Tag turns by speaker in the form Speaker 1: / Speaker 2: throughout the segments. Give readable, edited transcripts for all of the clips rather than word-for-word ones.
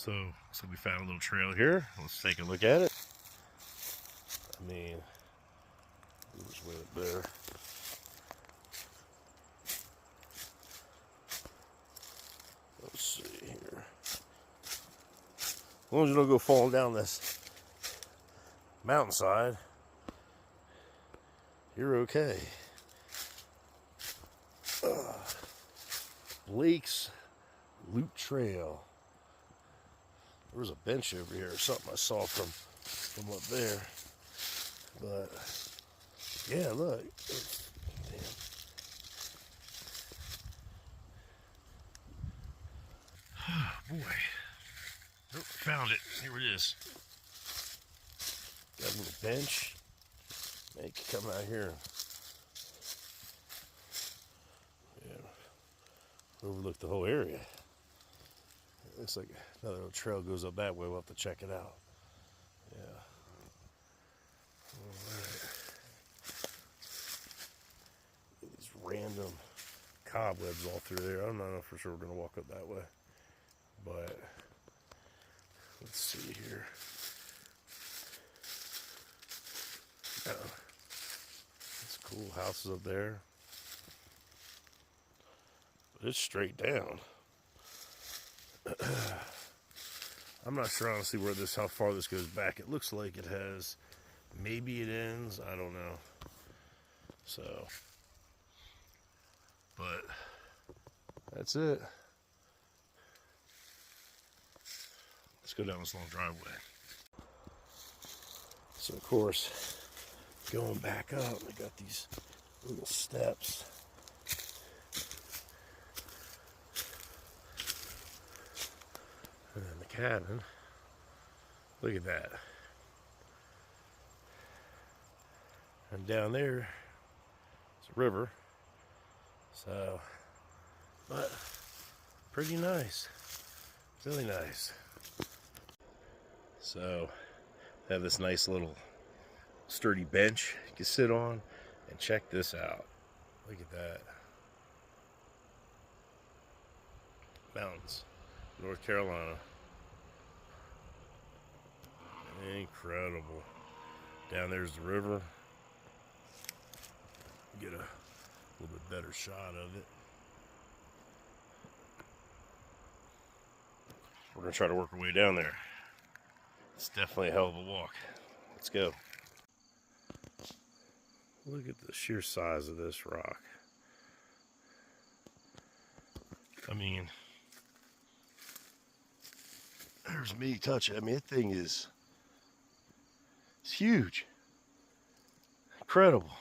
Speaker 1: So we found a little trail here. Let's take a look at it. I mean, it was way up there. Let's see here. As long as you don't go falling down this mountainside, you're okay. Blake's Loop Trail. There was a bench over here or something I saw from up there. But yeah, look. Damn. Oh boy. Oh, found it. Here it is. Got a little bench. Man, you can come out here. Yeah. Overlook the whole area. It looks like another little trail goes up that way. We'll have to check it out. Yeah. Alright. These random cobwebs all through there. I'm not for sure we're going to walk up that way. But let's see here. Oh, that's cool. Houses up there. But it's straight down. I'm not sure honestly how far this goes back. It looks like it has, maybe it ends, I don't know. So, but that's it. Let's go down this long driveway. So of course, going back up, we got these little steps. And then the cabin, look at that. And down there, it's a river. So, but pretty nice, really nice. So, they have this nice little sturdy bench you can sit on, and check this out. Look at that. Mountains. North Carolina. Incredible. Down there's the river. Get a little bit better shot of it. We're going to try to work our way down there. It's definitely a hell of a walk. Let's go. Look at the sheer size of this rock. I mean, there's me touching it. I mean, that thing it's huge. Incredible.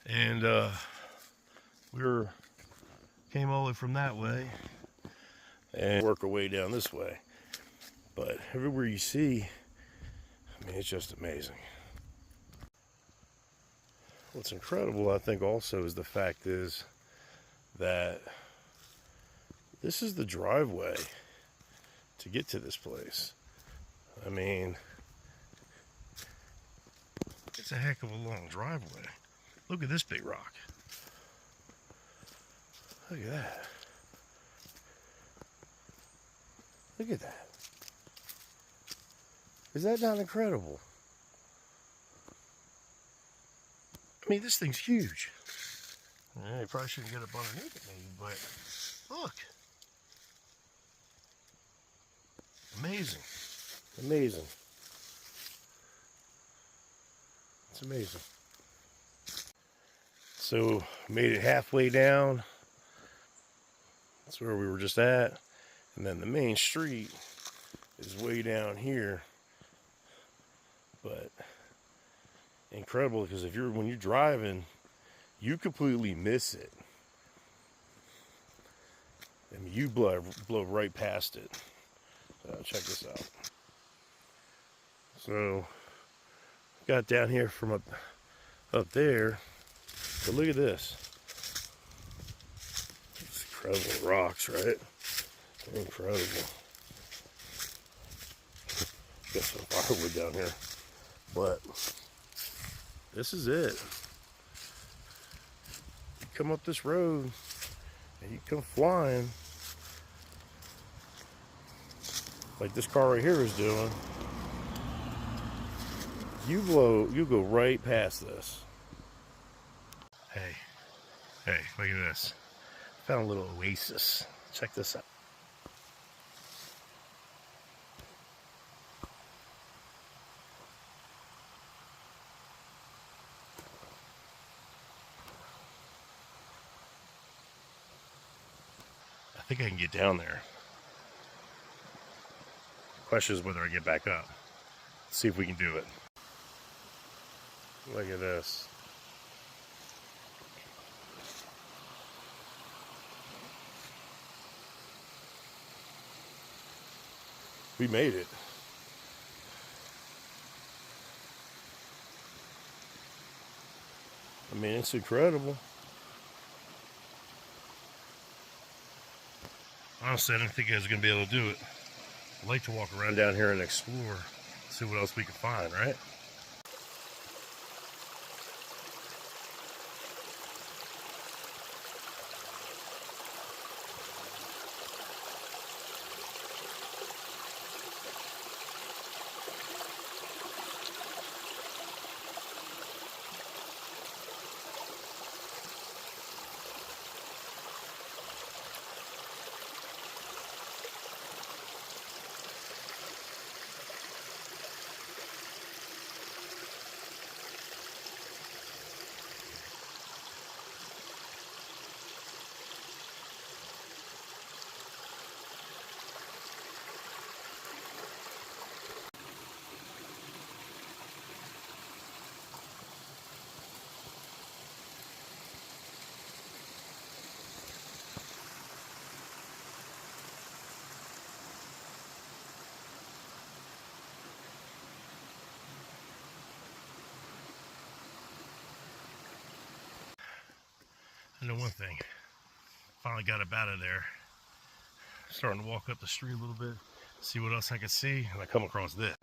Speaker 1: And we came all the way from that way and work our way down this way. But everywhere you see, I mean, it's just amazing. What's incredible, I think, also is the fact is that this is the driveway to get to this place. I mean, it's a heck of a long driveway. Look at this big rock. Look at that. Look at that. Is that not incredible? I mean, this thing's huge. You probably shouldn't get up underneath it, maybe, but look. Amazing. Amazing. It's amazing. So, made it halfway down. That's where we were just at. And then the main street is way down here. But incredible, because when you're driving, you completely miss it. I mean, you blow right past it. Check this out. So, got down here from up there. But look at this. It's incredible rocks, right? Incredible. Got some firewood down here. But this is it. You come up this road and you come flying. like this car right here is doing, you go right past this. Hey, look at this. Found a little oasis. Check this out. I think I can get down there. Question is whether I get back up. Let's see if we can do it. Look at this. We made it. I mean, it's incredible. Honestly, I didn't think I was going to be able to do it. I'd like to walk around down here and explore, see what else we can find, right? I know one thing. Finally got up out of there. Starting to walk up the street a little bit, see what else I can see, and I come across this.